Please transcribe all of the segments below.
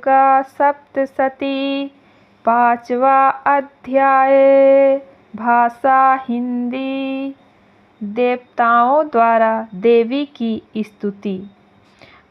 दुर्गा सप्तशती। 5वां अध्याय। भाषा हिंदी। देवताओं द्वारा देवी की स्तुति।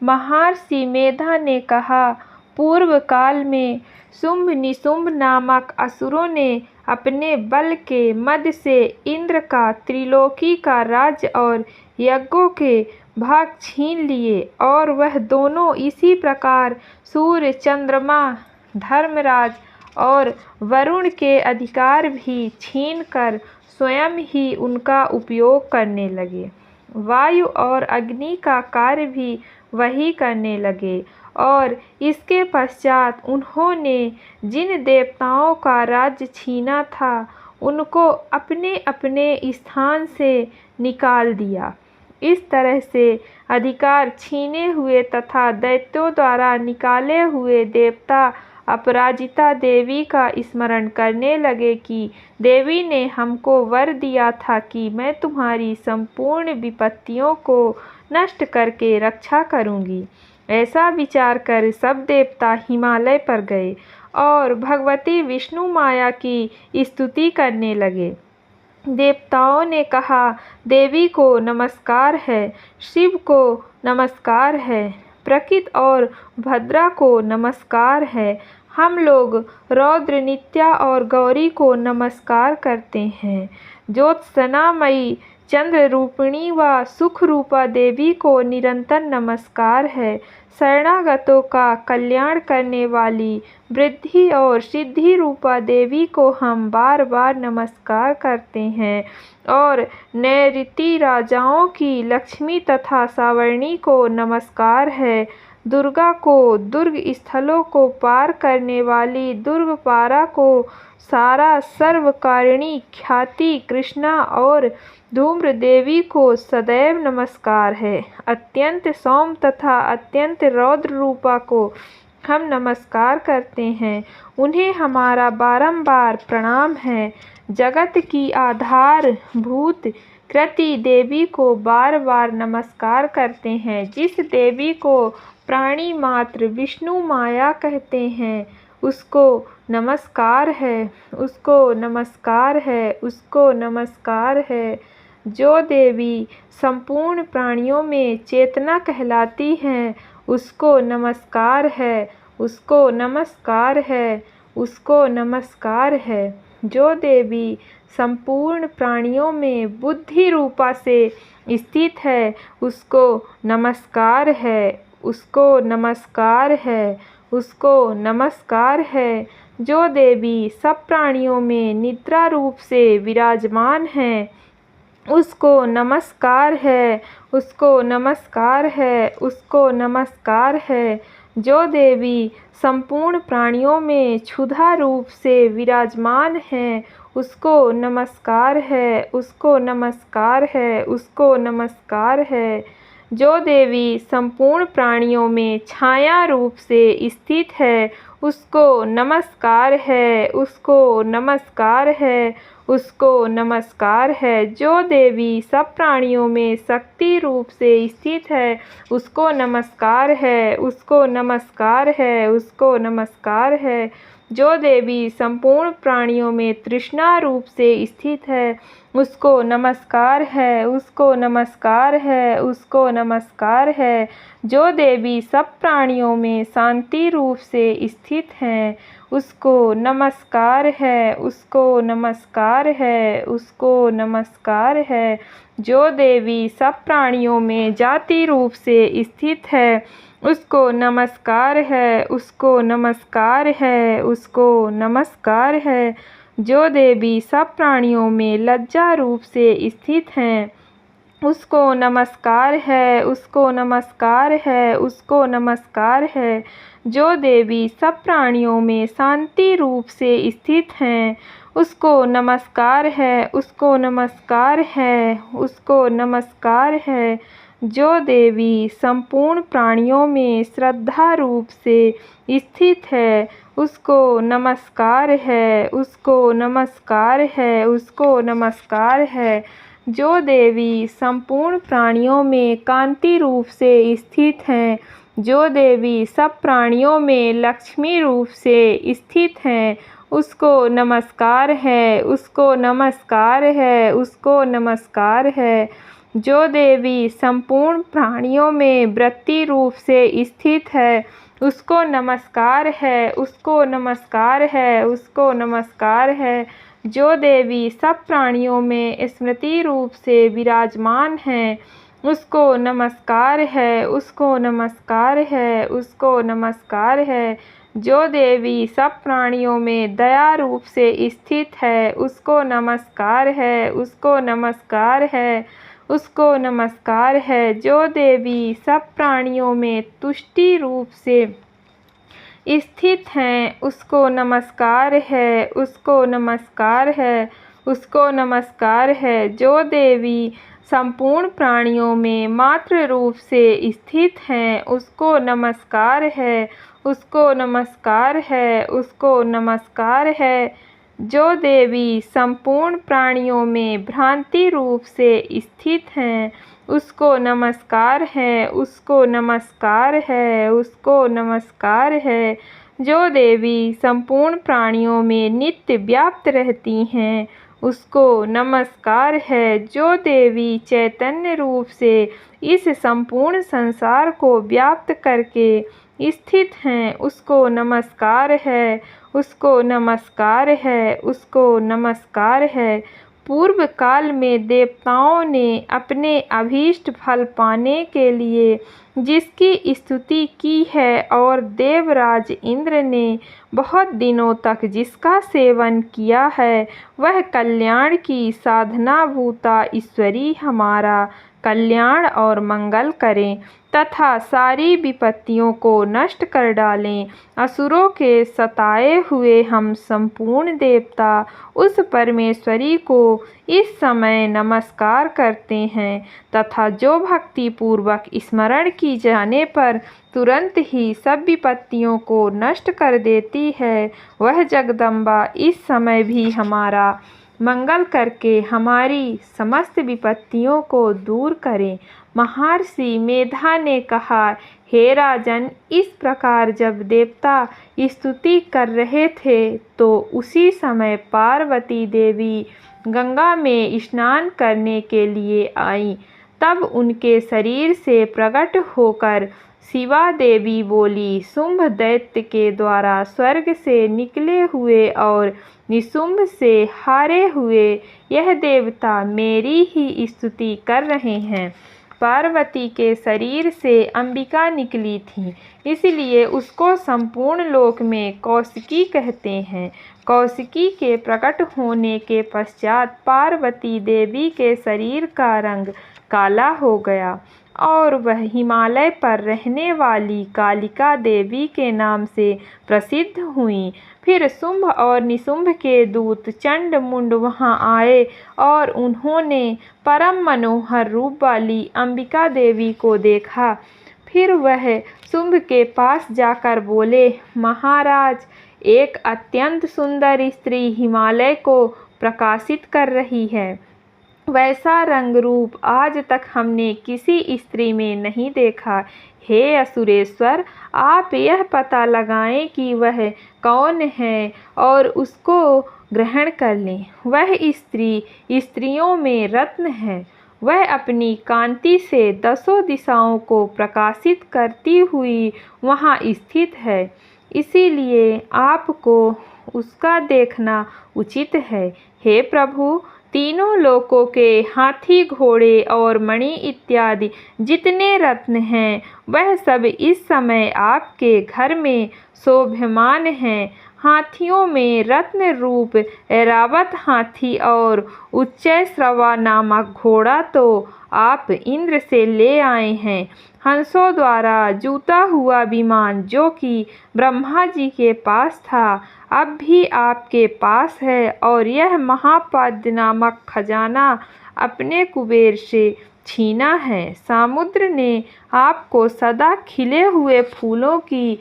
महर्षि मेधा ने कहा, पूर्व काल में शुंभ निशुंभ नामक असुरों ने अपने बल के मद से इंद्र का त्रिलोकी का राज्य और यज्ञों के भाग छीन लिए, और वह दोनों इसी प्रकार सूर्य, चंद्रमा, धर्मराज और वरुण के अधिकार भी छीनकर स्वयं ही उनका उपयोग करने लगे। वायु और अग्नि का कार्य भी वही करने लगे, और इसके पश्चात उन्होंने जिन देवताओं का राज्य छीना था उनको अपने अपने स्थान से निकाल दिया। इस तरह से अधिकार छीने हुए तथा दैत्यों द्वारा निकाले हुए देवता अपराजिता देवी का स्मरण करने लगे कि देवी ने हमको वर दिया था कि मैं तुम्हारी संपूर्ण विपत्तियों को नष्ट करके रक्षा करूंगी। ऐसा विचार कर सब देवता हिमालय पर गए और भगवती विष्णु माया की स्तुति करने लगे। देवताओं ने कहा, देवी को नमस्कार है, शिव को नमस्कार है, प्रकृति और भद्रा को नमस्कार है। हम लोग रौद्र, नित्या और गौरी को नमस्कार करते हैं। ज्योत्सनामयी, चंद्र रूपिणी व सुख रूपा देवी को निरंतर नमस्कार है। शरणागतों का कल्याण करने वाली वृद्धि और सिद्धि रूपा देवी को हम बार बार नमस्कार करते हैं, और नैऋति राजाओं की लक्ष्मी तथा सावर्णी को नमस्कार है। दुर्गा को, दुर्ग स्थलों को पार करने वाली दुर्गपारा को, सारा सर्वकारिणी ख्याति कृष्णा और धूम्र देवी को सदैव नमस्कार है। अत्यंत सौम्य तथा अत्यंत रौद्र रूपा को हम नमस्कार करते हैं, उन्हें हमारा बारंबार प्रणाम है। जगत की आधार भूत कृति देवी को बार बार नमस्कार करते हैं। जिस देवी को प्राणी मात्र विष्णु माया कहते हैं, उसको नमस्कार है, उसको नमस्कार है, उसको नमस्कार है। जो देवी संपूर्ण प्राणियों में चेतना कहलाती हैं, उसको नमस्कार है, उसको नमस्कार है, उसको नमस्कार है। जो देवी संपूर्ण प्राणियों में बुद्धि रूपा से स्थित है, उसको नमस्कार है, उसको नमस्कार है, उसको नमस्कार है। जो देवी सब प्राणियों में निद्रा रूप से विराजमान है, उसको नमस्कार है, उसको नमस्कार है, उसको नमस्कार है। जो देवी संपूर्ण प्राणियों में क्षुधा रूप से विराजमान है, उसको नमस्कार है, उसको नमस्कार है, उसको नमस्कार है। जो देवी संपूर्ण प्राणियों में छाया रूप से स्थित है, उसको नमस्कार है, उसको नमस्कार है, उसको नमस्कार है। जो देवी सब प्राणियों में शक्ति रूप से स्थित है, उसको नमस्कार है, उसको नमस्कार है, उसको नमस्कार है। जो देवी संपूर्ण प्राणियों में तृष्णा रूप से स्थित है, उसको नमस्कार है, उसको नमस्कार है, उसको नमस्कार है। जो देवी सब प्राणियों में शांति रूप से स्थित हैं, उसको नमस्कार है, उसको नमस्कार है, उसको नमस्कार है। जो देवी सब प्राणियों में जाति रूप से स्थित है, उसको नमस्कार है, उसको नमस्कार है, उसको नमस्कार है। जो देवी सब प्राणियों में लज्जा रूप से स्थित हैं, उसको नमस्कार है, उसको नमस्कार है, उसको नमस्कार है। जो देवी सब प्राणियों में शांति रूप से स्थित हैं, उसको नमस्कार है, उसको नमस्कार है, उसको नमस्कार है। जो देवी संपूर्ण प्राणियों में श्रद्धा रूप से स्थित है, उसको नमस्कार है, उसको नमस्कार है, उसको नमस्कार है। जो देवी संपूर्ण प्राणियों में कांति रूप से स्थित हैं, जो देवी सब प्राणियों में लक्ष्मी रूप से स्थित हैं, उसको नमस्कार है, उसको नमस्कार है, उसको नमस्कार है। जो देवी संपूर्ण प्राणियों में वृत्ति रूप से स्थित है, उसको नमस्कार है, उसको नमस्कार है, उसको नमस्कार है। जो देवी सब प्राणियों में स्मृति रूप से विराजमान है, उसको नमस्कार है, उसको नमस्कार है, उसको नमस्कार है। जो देवी सब प्राणियों में दया रूप से स्थित है, उसको नमस्कार है, उसको नमस्कार है, उसको नमस्कार है। जो देवी सब प्राणियों में तुष्टि रूप से स्थित हैं, उसको नमस्कार है, उसको नमस्कार है, उसको नमस्कार है। जो देवी संपूर्ण प्राणियों में मातृ रूप से स्थित हैं, उसको नमस्कार है, उसको नमस्कार है, उसको नमस्कार है। जो देवी संपूर्ण प्राणियों में भ्रांति रूप से स्थित हैं, उसको नमस्कार है, उसको नमस्कार है, उसको नमस्कार है। जो देवी संपूर्ण प्राणियों में नित्य व्याप्त रहती हैं, उसको नमस्कार है। जो देवी चैतन्य रूप से इस संपूर्ण संसार को व्याप्त करके स्थित हैं, उसको नमस्कार है, उसको नमस्कार है, उसको नमस्कार है। पूर्व काल में देवताओं ने अपने अभीष्ट फल पाने के लिए जिसकी स्तुति की है और देवराज इंद्र ने बहुत दिनों तक जिसका सेवन किया है, वह कल्याण की साधना भूता ईश्वरी हमारा कल्याण और मंगल करें तथा सारी विपत्तियों को नष्ट कर डालें। असुरों के सताए हुए हम संपूर्ण देवता उस परमेश्वरी को इस समय नमस्कार करते हैं तथा जो भक्ति पूर्वक स्मरण की जाने पर तुरंत ही सब विपत्तियों को नष्ट कर देती है, वह जगदम्बा इस समय भी हमारा मंगल करके हमारी समस्त विपत्तियों को दूर करें। महर्षि मेधा ने कहा, हे राजन, इस प्रकार जब देवता स्तुति कर रहे थे तो उसी समय पार्वती देवी गंगा में स्नान करने के लिए आईं। तब उनके शरीर से प्रकट होकर शिवा देवी बोली, शुंभ दैत्य के द्वारा स्वर्ग से निकले हुए और निशुंभ से हारे हुए यह देवता मेरी ही स्तुति कर रहे हैं। पार्वती के शरीर से अंबिका निकली थी, इसलिए उसको संपूर्ण लोक में कौशिकी कहते हैं। कौशिकी के प्रकट होने के पश्चात पार्वती देवी के शरीर का रंग काला हो गया और वह हिमालय पर रहने वाली कालिका देवी के नाम से प्रसिद्ध हुई। फिर शुंभ और निशुंभ के दूत चंड मुंड वहां आए और उन्होंने परम मनोहर रूप वाली अंबिका देवी को देखा। फिर वह शुंभ के पास जाकर बोले, महाराज, एक अत्यंत सुंदर स्त्री हिमालय को प्रकाशित कर रही है। वैसा रंग रूप आज तक हमने किसी स्त्री में नहीं देखा। हे असुरेश्वर, आप यह पता लगाएं कि वह कौन है और उसको ग्रहण कर लें। वह स्त्री स्त्रियों में रत्न है। वह अपनी कांति से 10 दिशाओं को प्रकाशित करती हुई वहाँ स्थित है, इसीलिए आपको उसका देखना उचित है। हे प्रभु, तीनों लोकों के हाथी, घोड़े और मणि इत्यादि जितने रत्न हैं, वह सब इस समय आपके घर में शोभमान हैं। हाथियों में रत्न रूप ऐरावत हाथी और उच्चैश्रवा नामक घोड़ा तो आप इंद्र से ले आए हैं। हंसों द्वारा जूता हुआ विमान जो कि ब्रह्मा जी के पास था, अब भी आपके पास है और यह महापाद्य नामक खजाना अपने कुबेर से छीना है। समुद्र ने आपको सदा खिले हुए फूलों की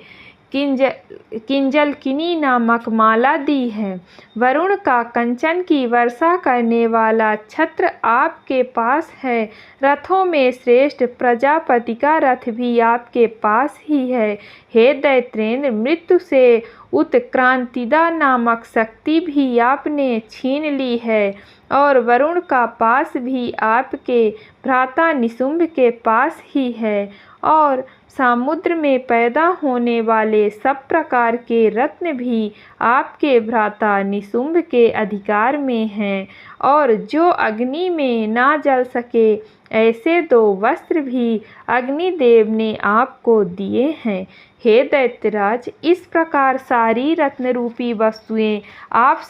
किंजलकिनी नामक माला दी है। वरुण का कंचन की वर्षा करने वाला छत्र आपके पास है। रथों में श्रेष्ठ प्रजापति का रथ भी आपके पास ही है। हे दैत्रेंद्र, मृत्यु से उत्क्रांतिदा नामक शक्ति भी आपने छीन ली है और वरुण का पास भी आपके भ्राता निशुंभ के पास ही है और समुद्र में पैदा होने वाले सब प्रकार के रत्न भी आपके भ्राता निशुंभ के अधिकार में हैं और जो अग्नि में ना जल सके ऐसे 2 वस्त्र भी अग्निदेव ने आपको दिए हैं। हे दैत्यराज, इस प्रकार सारी रत्न रूपी वस्तुएं आप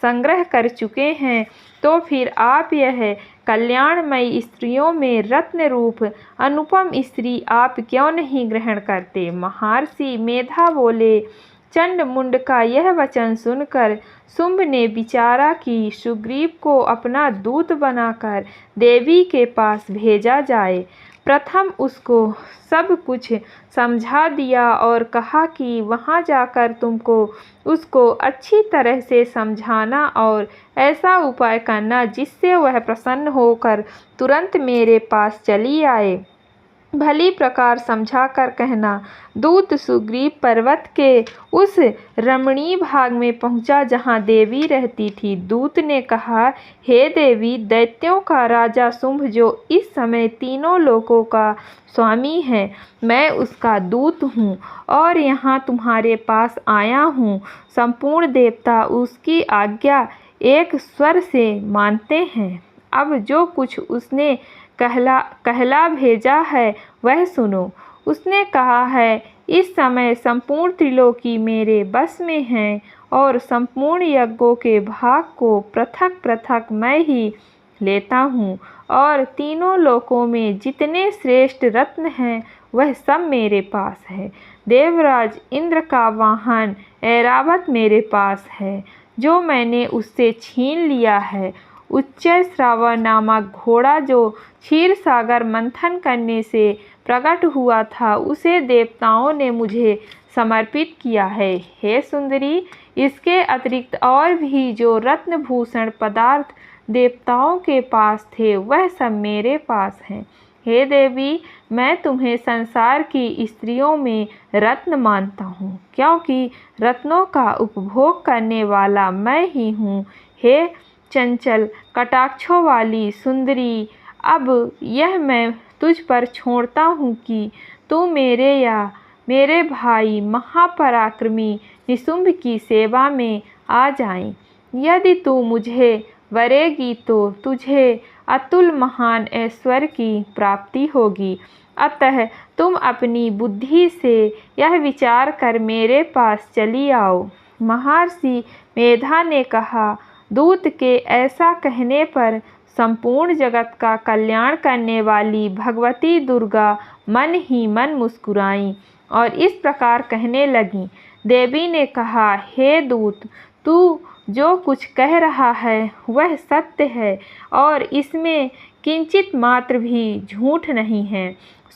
संग्रह कर चुके हैं, तो फिर आप यह कल्याणमयी स्त्रियों में रत्न रूप अनुपम स्त्री आप क्यों नहीं ग्रहण करते? महर्षि मेधा बोले। चंडमुंड का यह वचन सुनकर शुंभ ने विचारा कि सुग्रीव को अपना दूत बनाकर देवी के पास भेजा जाए। प्रथम उसको सब कुछ समझा दिया और कहा कि वहाँ जाकर तुमको उसको अच्छी तरह से समझाना और ऐसा उपाय करना जिससे वह प्रसन्न होकर तुरंत मेरे पास चली आए। भली प्रकार समझा कर कहना। दूत सुग्रीव पर्वत के उस रमणीय भाग में पहुंचा जहां देवी रहती थी। दूत ने कहा, हे देवी, दैत्यों का राजा शुंभ जो इस समय तीनों लोकों का स्वामी है, मैं उसका दूत हूँ और यहाँ तुम्हारे पास आया हूँ। संपूर्ण देवता उसकी आज्ञा एक स्वर से मानते हैं। अब जो कुछ उसने कहला भेजा है वह सुनो। उसने कहा है, इस समय संपूर्ण त्रिलोकी मेरे बस में है और संपूर्ण यज्ञों के भाग को पृथक पृथक मैं ही लेता हूँ और तीनों लोकों में जितने श्रेष्ठ रत्न हैं वह सब मेरे पास है। देवराज इंद्र का वाहन ऐरावत मेरे पास है जो मैंने उससे छीन लिया है। उच्च श्रावा नामक घोड़ा जो क्षीर सागर मंथन करने से प्रकट हुआ था उसे देवताओं ने मुझे समर्पित किया है। हे सुंदरी, इसके अतिरिक्त और भी जो रत्नभूषण पदार्थ देवताओं के पास थे वह सब मेरे पास हैं। हे देवी, मैं तुम्हें संसार की स्त्रियों में रत्न मानता हूँ क्योंकि रत्नों का उपभोग करने वाला मैं ही हूँ। हे चंचल कटाक्षों वाली सुंदरी, अब यह मैं तुझ पर छोड़ता हूँ कि तू मेरे या मेरे भाई महापराक्रमी निशुंभ की सेवा में आ जाए। यदि तू मुझे वरेगी तो तुझे अतुल महान ऐश्वर्य की प्राप्ति होगी। अतः तुम अपनी बुद्धि से यह विचार कर मेरे पास चली आओ। महर्षि मेधा ने कहा, दूत के ऐसा कहने पर संपूर्ण जगत का कल्याण करने वाली भगवती दुर्गा मन ही मन मुस्कुराईं और इस प्रकार कहने लगीं। देवी ने कहा, हे दूत, तू जो कुछ कह रहा है वह सत्य है और इसमें किंचित मात्र भी झूठ नहीं है।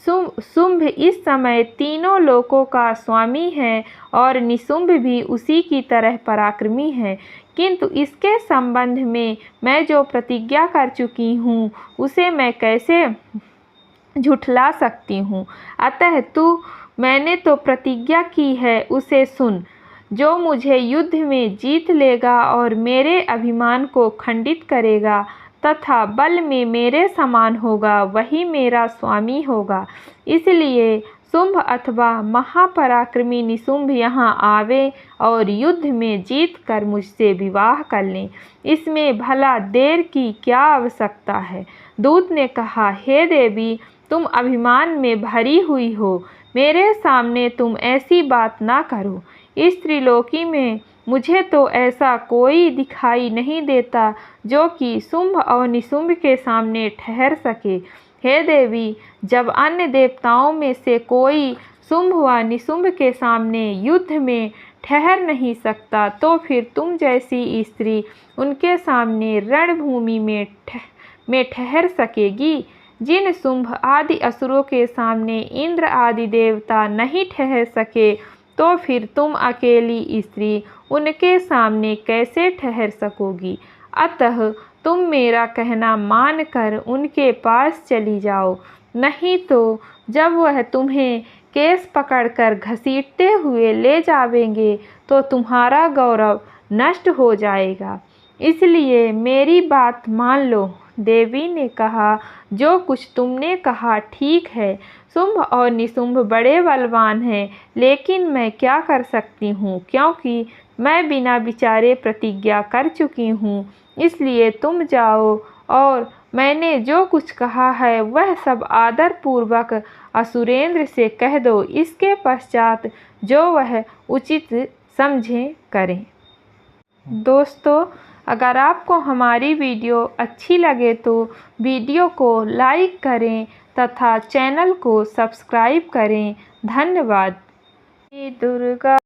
शुंभ इस समय तीनों लोकों का स्वामी है और निशुंभ भी उसी की तरह पराक्रमी है, किंतु इसके संबंध में मैं जो प्रतिज्ञा कर चुकी हूँ उसे मैं कैसे झुठला सकती हूँ। अतः मैंने तो प्रतिज्ञा की है उसे सुन। जो मुझे युद्ध में जीत लेगा और मेरे अभिमान को खंडित करेगा तथा बल में मेरे समान होगा वही मेरा स्वामी होगा। इसलिए शुंभ अथवा महापराक्रमी निशुंभ यहाँ आवे और युद्ध में जीत कर मुझसे विवाह कर लें। इसमें भला देर की क्या आवश्यकता है? दूत ने कहा, हे देवी, तुम अभिमान में भरी हुई हो, मेरे सामने तुम ऐसी बात ना करो। इस त्रिलोकी में मुझे तो ऐसा कोई दिखाई नहीं देता जो कि शुंभ और निशुंभ के सामने ठहर सके। हे देवी, जब अन्य देवताओं में से कोई शुंभ व निशुंभ के सामने युद्ध में ठहर नहीं सकता, तो फिर तुम जैसी स्त्री उनके सामने रणभूमि में ठहर सकेगी। जिन शुंभ आदि असुरों के सामने इंद्र आदि देवता नहीं ठहर सके, तो फिर तुम अकेली स्त्री उनके सामने कैसे ठहर सकोगी। अतः तुम मेरा कहना मानकर उनके पास चली जाओ, नहीं तो जब वह तुम्हें केस पकड़कर घसीटते हुए ले जावेंगे तो तुम्हारा गौरव नष्ट हो जाएगा। इसलिए मेरी बात मान लो। देवी ने कहा, जो कुछ तुमने कहा ठीक है। शुंभ और निशुंभ बड़े बलवान हैं, लेकिन मैं क्या कर सकती हूँ, क्योंकि मैं बिना विचारे प्रतिज्ञा कर चुकी हूँ। इसलिए तुम जाओ और मैंने जो कुछ कहा है वह सब आदर पूर्वक असुरेंद्र से कह दो। इसके पश्चात जो वह उचित समझें करें। दोस्तों, अगर आपको हमारी वीडियो अच्छी लगे तो वीडियो को लाइक करें तथा चैनल को सब्सक्राइब करें। धन्यवाद। दुर्गा।